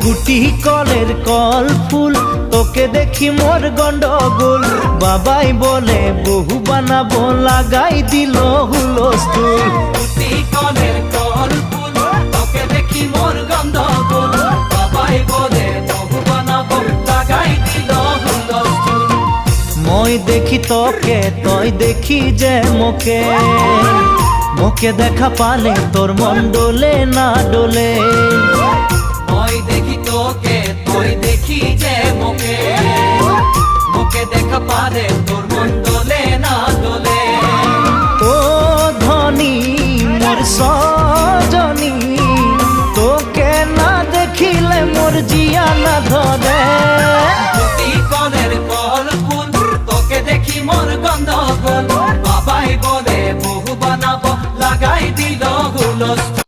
গুটি কলের কল ফুল তোকে দেখি মোর গন্ডগোল বাবাই বলে বহু বানাবো লাগাই দিল হুলস্থুল গুটি কলের কল ফুল তোকে দেখি মোর গন্ডগোল বাবাই বলে বহু বানাবো লাগাই দিল হুলস্থুল মই দেখি তোকে তই দেখি যে মোকে মোকে দেখা পালে তোর মন ডোলে না ডোলে মই দেখি তোকে তুই দেখি যে মোকে মোকে দেখা পারে তোর মন দোলে না দোলে ও ধনী মোর সজনী তোকে না দেখিলে মোর জিয়া না ধরে গুটি কলের কল ফুল তোকে দেখি মোর গন্ডগোল বাবাই বলে বহু বানাবো লাগাই দিল হুলস্থুল